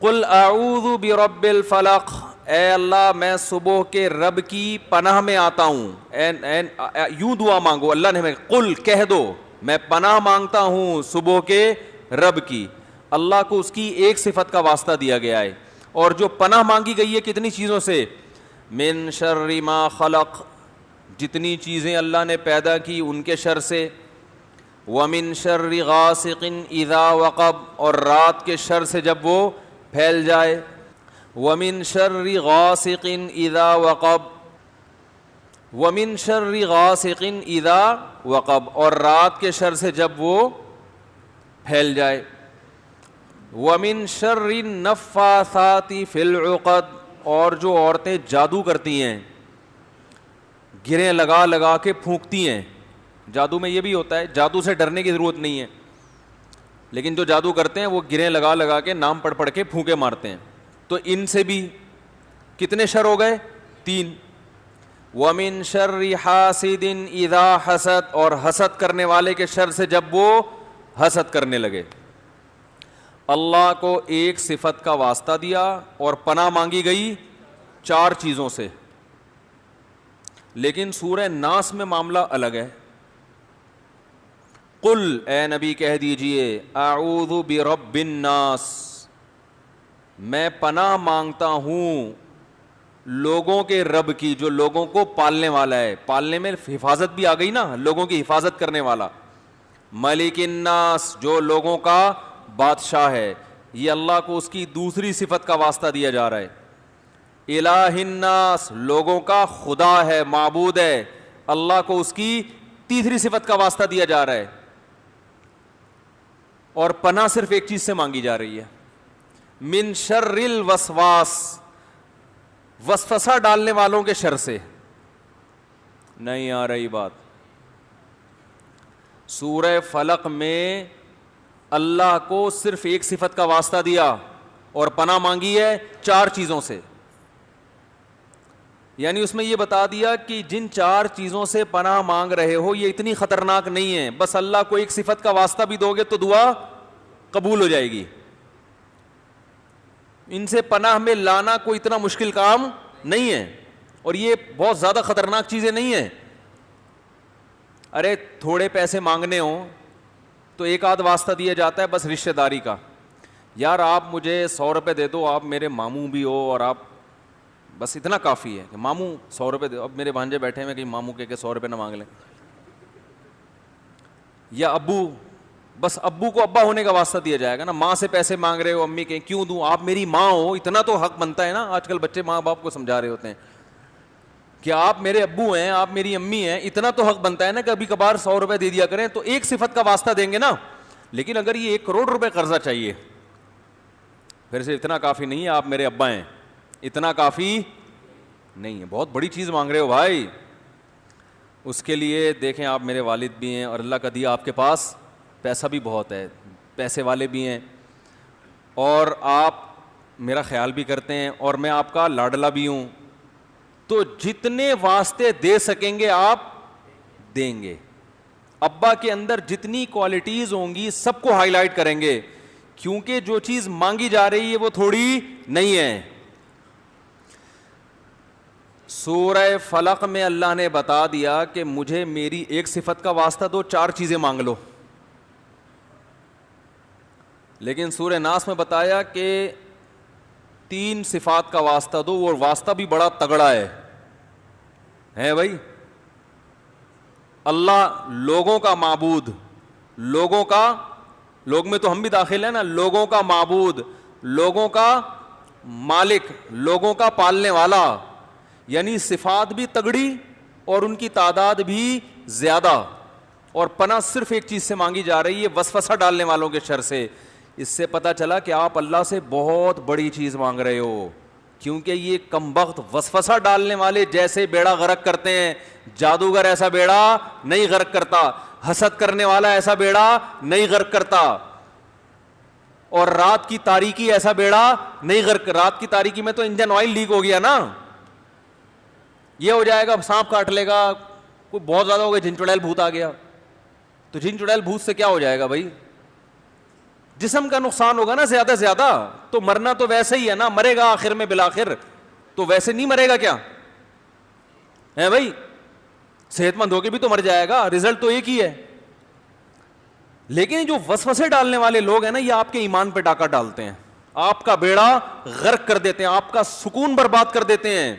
قل اعوذ برب الفلق، اے اللہ میں صبح کے رب کی پناہ میں آتا ہوں. یوں دعا مانگو، اللہ نے ہمیں قل کہہ دو میں پناہ مانگتا ہوں صبح کے رب کی. اللہ کو اس کی ایک صفت کا واسطہ دیا گیا ہے، اور جو پناہ مانگی گئی ہے کتنی چیزوں سے؟ من شر ما خلق، جتنی چیزیں اللہ نے پیدا کی ان کے شر سے. ومن شر غاسق اذا وقب، اور رات کے شر سے جب وہ پھیل جائے. ومن شر غاسق اذا وقب، ومن شر غاسق اذا وقب، اور رات کے شر سے جب وہ پھیل جائے. ومن شر النفاثات فی العقد، اور جو عورتیں جادو کرتی ہیں، گریں لگا لگا کے پھونکتی ہیں. جادو میں یہ بھی ہوتا ہے، جادو سے ڈرنے کی ضرورت نہیں ہے، لیکن جو جادو کرتے ہیں وہ گریں لگا لگا کے نام پڑھ پڑھ کے پھونکے مارتے ہیں. تو ان سے بھی کتنے شر ہو گئے؟ 3. ومن شر حاسد اذا حسد، اور حسد کرنے والے کے شر سے جب وہ حسد کرنے لگے. اللہ کو ایک صفت کا واسطہ دیا اور پناہ مانگی گئی 4 چیزوں سے. لیکن سورہ ناس میں معاملہ الگ ہے. قل، اے نبی کہہ دیجئے، اعوذ برب الناس، میں پناہ مانگتا ہوں لوگوں کے رب کی، جو لوگوں کو پالنے والا ہے. پالنے میں حفاظت بھی آ گئی نا، لوگوں کی حفاظت کرنے والا. ملک الناس، جو لوگوں کا بادشاہ ہے. یہ اللہ کو اس کی دوسری صفت کا واسطہ دیا جا رہا ہے. الہ الناس، لوگوں کا خدا ہے، معبود ہے. اللہ کو اس کی تیسری صفت کا واسطہ دیا جا رہا ہے. اور پناہ صرف ایک چیز سے مانگی جا رہی ہے، من شر الوسواس، وسوسہ ڈالنے والوں کے شر سے. نہیں آ رہی بات؟ سورہ فلق میں اللہ کو صرف ایک صفت کا واسطہ دیا اور پناہ مانگی ہے 4 چیزوں سے. یعنی اس میں یہ بتا دیا کہ جن 4 چیزوں سے پناہ مانگ رہے ہو یہ اتنی خطرناک نہیں ہے، بس اللہ کو ایک صفت کا واسطہ بھی دو گے تو دعا قبول ہو جائے گی. ان سے پناہ میں لانا کوئی اتنا مشکل کام نہیں ہے، اور یہ بہت زیادہ خطرناک چیزیں نہیں ہیں. ارے تھوڑے پیسے مانگنے ہوں تو ایک آدھ واسطہ دیا جاتا ہے بس رشتہ داری کا. یار آپ مجھے 100 روپے دے دو، آپ میرے ماموں بھی ہو، اور آپ بس اتنا کافی ہے کہ ماموں 100 روپے دے. اب میرے بھانجے بیٹھے ہیں کہ ماموں کے 100 روپے نہ مانگ لیں. یا ابو، بس ابو کو ابا ہونے کا واسطہ دیا جائے گا نا. ماں سے پیسے مانگ رہے ہو، امی کے کیوں دوں، آپ میری ماں ہو، اتنا تو حق بنتا ہے نا. آج کل بچے ماں باپ کو سمجھا رہے ہوتے ہیں کہ آپ میرے ابو ہیں، آپ میری امی ہیں، اتنا تو حق بنتا ہے نا کہ کبھی کبھار 100 روپے دے دیا کریں. تو ایک صفت کا واسطہ دیں گے نا. لیکن اگر یہ 1 کروڑ روپے قرضہ چاہیے، پھر سے اتنا کافی نہیں ہے آپ میرے ابا ہیں، اتنا کافی نہیں ہے، بہت بڑی چیز مانگ رہے ہو بھائی. اس کے لیے دیکھیں آپ میرے والد بھی ہیں، اور اللہ کا دیا آپ کے پاس پیسہ بھی بہت ہے، پیسے والے بھی ہیں، اور آپ میرا خیال بھی کرتے ہیں، اور میں آپ کا لاڈلا بھی ہوں. تو جتنے واسطے دے سکیں گے آپ دیں گے. ابا کے اندر جتنی کوالٹیز ہوں گی سب کو ہائی لائٹ کریں گے، کیونکہ جو چیز مانگی جا رہی ہے وہ تھوڑی نہیں ہے. سورہ فلق میں اللہ نے بتا دیا کہ مجھے میری ایک صفت کا واسطہ دو، 4 چیزیں مانگ لو. لیکن سورہ ناس میں بتایا کہ 3 صفات کا واسطہ دو، وہ واسطہ بھی بڑا تگڑا ہے بھائی. اللہ لوگوں کا معبود، لوگوں کا، لوگ میں تو ہم بھی داخل ہیں نا، لوگوں کا معبود، لوگوں کا مالک، لوگوں کا پالنے والا. یعنی صفات بھی تگڑی اور ان کی تعداد بھی زیادہ. اور پناہ صرف ایک چیز سے مانگی جا رہی ہے، وسوسہ ڈالنے والوں کے شر سے. اس سے پتہ چلا کہ آپ اللہ سے بہت بڑی چیز مانگ رہے ہو، کیونکہ یہ کمبخت وسوسہ ڈالنے والے جیسے بیڑا غرق کرتے ہیں، جادوگر ایسا بیڑا نہیں غرق کرتا، حسد کرنے والا ایسا بیڑا نہیں غرق کرتا، اور رات کی تاریکی ایسا بیڑا نہیں غرق. رات کی تاریکی میں تو انجن آئل لیک ہو گیا نا، یہ ہو جائے گا سانپ کاٹ لے گا، کوئی بہت زیادہ ہو گیا، جن چڑیل بھوت آ گیا. تو جن چڑیل بھوت سے کیا ہو جائے گا بھائی؟ جسم کا نقصان ہوگا نا زیادہ سے زیادہ, تو مرنا تو ویسے ہی ہے نا, مرے گا آخر میں بالآخر, تو ویسے نہیں مرے گا کیا ہے بھائی, صحت مند ہو کے بھی تو مر جائے گا, رزلٹ تو ایک ہی ہے. لیکن جو وسوسے ڈالنے والے لوگ ہیں نا, یہ آپ کے ایمان پہ ڈاکہ ڈالتے ہیں, آپ کا بیڑا غرق کر دیتے ہیں, آپ کا سکون برباد کر دیتے ہیں.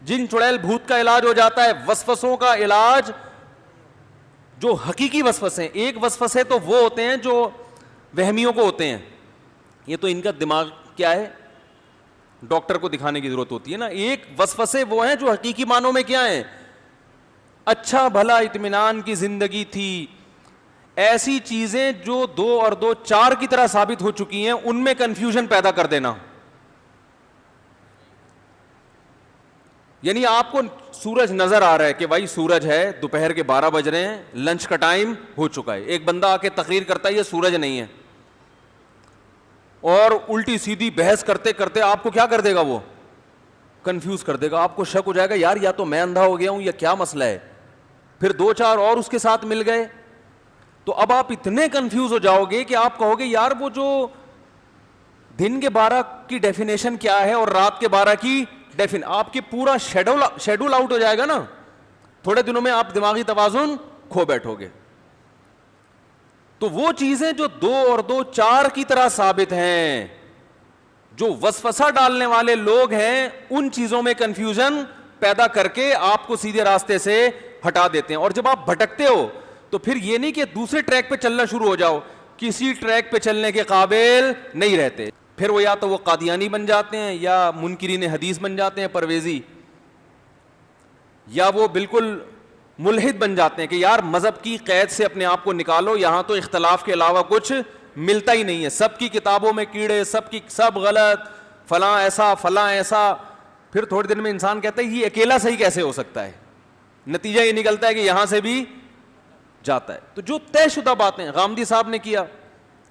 جن چڑیل بھوت کا علاج ہو جاتا ہے, وسوسوں کا علاج جو حقیقی وسوسے ہیں. ایک وسوسے تو وہ ہوتے ہیں جو وہمیوں کو ہوتے ہیں, یہ تو ان کا دماغ کیا ہے, ڈاکٹر کو دکھانے کی ضرورت ہوتی ہے نا. ایک وسوسے وہ ہیں جو حقیقی معنوں میں کیا ہیں, اچھا بھلا اطمینان کی زندگی تھی, ایسی چیزیں جو 2 اور 2 4 کی طرح ثابت ہو چکی ہیں, ان میں کنفیوژن پیدا کر دینا. یعنی آپ کو سورج نظر آ رہا ہے کہ بھائی سورج ہے, دوپہر کے 12 بج رہے ہیں, لنچ کا ٹائم ہو چکا ہے, ایک بندہ آ کے تقریر کرتا ہے یہ سورج نہیں ہے, اور الٹی سیدھی بحث کرتے کرتے آپ کو کیا کر دے گا, وہ کنفیوز کر دے گا. آپ کو شک ہو جائے گا یار یا تو میں اندھا ہو گیا ہوں یا کیا مسئلہ ہے. پھر 2 4 اور اس کے ساتھ مل گئے, تو اب آپ اتنے کنفیوز ہو جاؤ گے کہ آپ کہو گے یار وہ جو دن کے 12 کی ڈیفینیشن کیا ہے اور رات کے 12 کی آپ کے پورا شیڈول آؤٹ ہو جائے گا نا. تھوڑے دنوں میں آپ دماغی توازن کھو بیٹھو گے. تو وہ چیزیں جو 2 اور 2 4 کی طرح ثابت ہیں, جو وسوسہ ڈالنے والے لوگ ہیں, ان چیزوں میں کنفیوژن پیدا کر کے آپ کو سیدھے راستے سے ہٹا دیتے ہیں. اور جب آپ بھٹکتے ہو تو پھر یہ نہیں کہ دوسرے ٹریک پہ چلنا شروع ہو جاؤ, کسی ٹریک پہ چلنے کے قابل نہیں رہتے. پھر وہ یا تو وہ قادیانی بن جاتے ہیں, یا منکرین حدیث بن جاتے ہیں پرویزی, یا وہ بالکل ملحد بن جاتے ہیں کہ یار مذہب کی قید سے اپنے آپ کو نکالو, یہاں تو اختلاف کے علاوہ کچھ ملتا ہی نہیں ہے, سب کی کتابوں میں کیڑے, سب غلط, فلاں ایسا فلاں ایسا. پھر تھوڑی دیر میں انسان کہتا ہے یہ اکیلا صحیح کیسے ہو سکتا ہے, نتیجہ یہ نکلتا ہے کہ یہاں سے بھی جاتا ہے. تو جو طے شدہ باتیں غامدی صاحب نے کیا,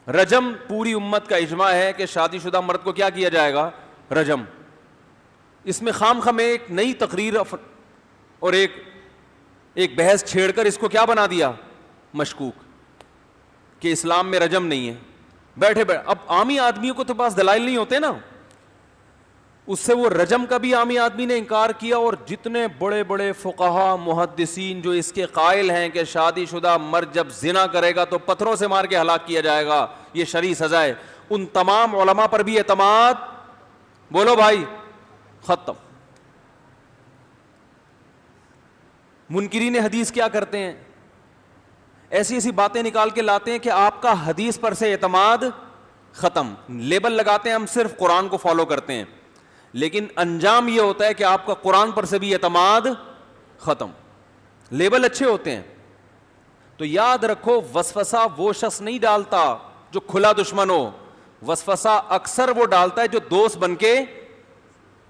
رجم پوری امت کا اجماع ہے کہ شادی شدہ مرد کو کیا کیا جائے گا, رجم. اس میں خام خام ایک نئی تقریر اور ایک بحث چھیڑ کر اس کو کیا بنا دیا, مشکوک, کہ اسلام میں رجم نہیں ہے. بیٹھے اب عامی آدمیوں کو تو پاس دلائل نہیں ہوتے نا, اس سے وہ رجم کا بھی عامی آدمی نے انکار کیا. اور جتنے بڑے بڑے فقہا محدثین جو اس کے قائل ہیں کہ شادی شدہ مرد جب زنا کرے گا تو پتھروں سے مار کے ہلاک کیا جائے گا, یہ شرعی سزا ہے, ان تمام علماء پر بھی اعتماد, بولو بھائی, ختم. منکرین حدیث کیا کرتے ہیں, ایسی ایسی باتیں نکال کے لاتے ہیں کہ آپ کا حدیث پر سے اعتماد ختم. لیبل لگاتے ہیں ہم صرف قرآن کو فالو کرتے ہیں, لیکن انجام یہ ہوتا ہے کہ آپ کا قرآن پر سے بھی اعتماد ختم. لیبل اچھے ہوتے ہیں. تو یاد رکھو وسوسہ وہ شخص نہیں ڈالتا جو کھلا دشمن ہو, وسوسہ اکثر وہ ڈالتا ہے جو دوست بن کے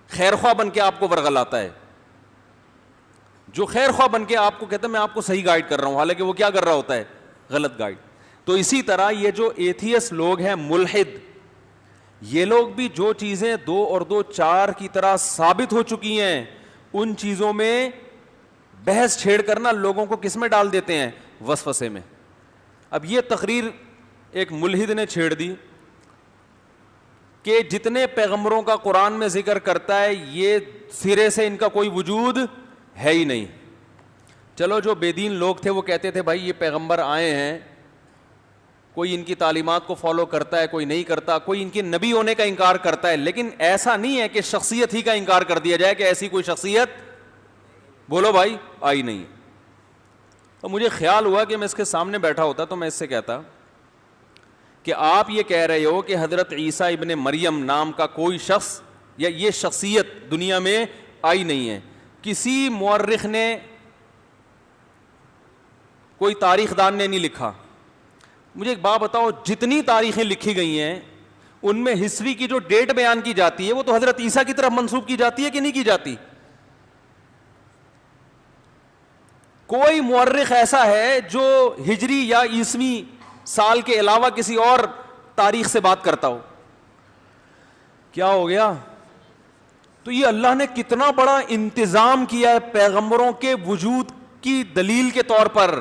خیر خواہ بن کے آپ کو ورغلاتا ہے, جو خیر خواہ بن کے آپ کو کہتا ہے میں آپ کو صحیح گائیڈ کر رہا ہوں, حالانکہ وہ کیا کر رہا ہوتا ہے, غلط گائیڈ. تو اسی طرح یہ جو ایتھیس لوگ ہیں, ملحد, یہ لوگ بھی جو چیزیں 2 اور 2 4 کی طرح ثابت ہو چکی ہیں, ان چیزوں میں بحث چھیڑ کرنا لوگوں کو کس میں ڈال دیتے ہیں, وسوسے میں. اب یہ تقریر ایک ملحد نے چھیڑ دی کہ جتنے پیغمبروں کا قرآن میں ذکر کرتا ہے یہ سرے سے ان کا کوئی وجود ہے ہی نہیں. چلو جو بے دین لوگ تھے وہ کہتے تھے بھائی یہ پیغمبر آئے ہیں, کوئی ان کی تعلیمات کو فالو کرتا ہے, کوئی نہیں کرتا, کوئی ان کے نبی ہونے کا انکار کرتا ہے, لیکن ایسا نہیں ہے کہ شخصیت ہی کا انکار کر دیا جائے کہ ایسی کوئی شخصیت, بولو بھائی, آئی نہیں. تو مجھے خیال ہوا کہ میں اس کے سامنے بیٹھا ہوتا تو میں اس سے کہتا کہ آپ یہ کہہ رہے ہو کہ حضرت عیسیٰ ابن مریم نام کا کوئی شخص یا یہ شخصیت دنیا میں آئی نہیں ہے. کسی مورخ نے, کوئی تاریخ دان نے نہیں لکھا. مجھے ایک بات بتاؤ, جتنی تاریخیں لکھی گئی ہیں ان میں ہسٹری کی جو ڈیٹ بیان کی جاتی ہے وہ تو حضرت عیسیٰ کی طرف منسوب کی جاتی ہے کہ نہیں کی جاتی؟ کوئی مورخ ایسا ہے جو ہجری یا عیسوی سال کے علاوہ کسی اور تاریخ سے بات کرتا ہو؟ کیا ہو گیا؟ تو یہ اللہ نے کتنا بڑا انتظام کیا ہے پیغمبروں کے وجود کی دلیل کے طور پر.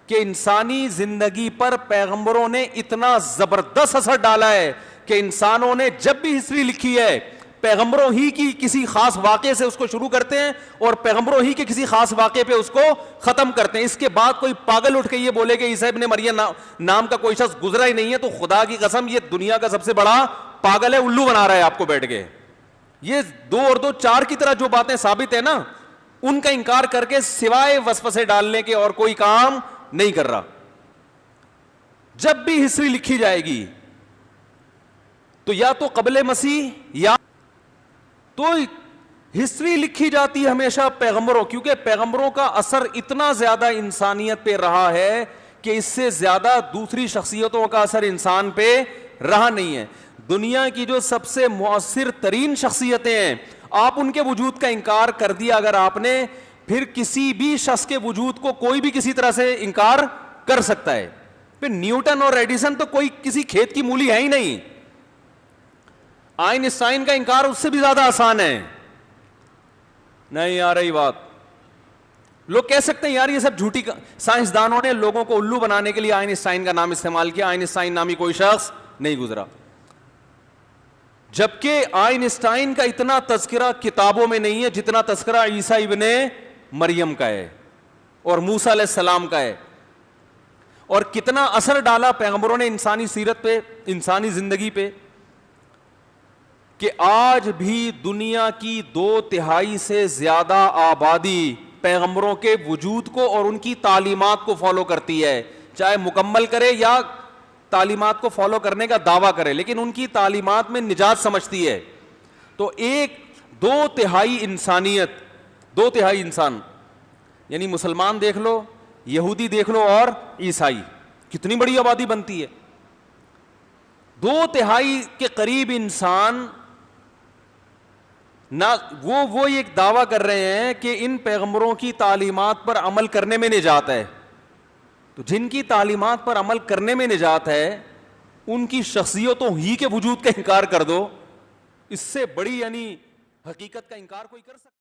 کہ انسانی زندگی پر پیغمبروں نے اتنا زبردست اثر ڈالا ہے کہ انسانوں نے جب بھی ہسٹری لکھی ہے پیغمبروں ہی کی کسی خاص واقعے سے اس کو شروع کرتے ہیں اور پیغمبروں ہی کے کسی خاص واقعے پہ اس کو ختم کرتے ہیں. اس کے بعد کوئی پاگل اٹھ کے یہ بولے کہ عیسی ابن مریم نام کا کوئی شخص گزرا ہی نہیں ہے تو خدا کی قسم یہ دنیا کا سب سے بڑا پاگل ہے, الو بنا رہا ہے آپ کو بیٹھ کے. یہ 2 اور 2 4 کی طرح جو باتیں ثابت ہیں نا ان کا انکار کر کے سوائے وسوسے ڈالنے کے اور کوئی کام نہیں کر رہا. جب بھی ہسٹری لکھی جائے گی تو یا تو قبل مسیح یا تو ہسٹری لکھی جاتی ہے ہمیشہ پیغمبروں, کیونکہ پیغمبروں کا اثر اتنا زیادہ انسانیت پہ رہا ہے کہ اس سے زیادہ دوسری شخصیتوں کا اثر انسان پہ رہا نہیں ہے. دنیا کی جو سب سے مؤثر ترین شخصیتیں ہیں آپ ان کے وجود کا انکار کر دیا اگر آپ نے, پھر کسی بھی شخص کے وجود کو کوئی بھی کسی طرح سے انکار کر سکتا ہے. پھر نیوٹن اور ایڈیسن تو کوئی کسی کھیت کی مولی ہے ہی نہیں. آئنسٹائن کا انکار اس سے بھی زیادہ آسان ہے. نہیں آ رہی بات. لوگ کہہ سکتے ہیں یار یہ سب جھوٹی, سائنسدانوں نے لوگوں کو الو بنانے کے لیے آئنسٹائن کا نام استعمال کیا, آئنسٹائن نامی کوئی شخص نہیں گزرا. جبکہ آئنسٹائن کا اتنا تذکرہ کتابوں میں نہیں ہے جتنا تذکرہ عیسیٰ ابن مریم کا ہے اور موسیٰ علیہ السلام کا ہے. اور کتنا اثر ڈالا پیغمبروں نے انسانی سیرت پہ, انسانی زندگی پہ, کہ آج بھی دنیا کی 2/3 سے زیادہ آبادی پیغمبروں کے وجود کو اور ان کی تعلیمات کو فالو کرتی ہے, چاہے مکمل کرے یا تعلیمات کو فالو کرنے کا دعویٰ کرے, لیکن ان کی تعلیمات میں نجات سمجھتی ہے. تو 2/3 انسانیت, 2/3 انسان یعنی مسلمان دیکھ لو, یہودی دیکھ لو اور عیسائی, کتنی بڑی آبادی بنتی ہے. 2/3 کے قریب انسان نہ وہ ایک دعویٰ کر رہے ہیں کہ ان پیغمبروں کی تعلیمات پر عمل کرنے میں نجات ہے. تو جن کی تعلیمات پر عمل کرنے میں نجات ہے ان کی شخصیتوں ہی کے وجود کا انکار کر دو, اس سے بڑی یعنی حقیقت کا انکار کوئی کر سکتا؟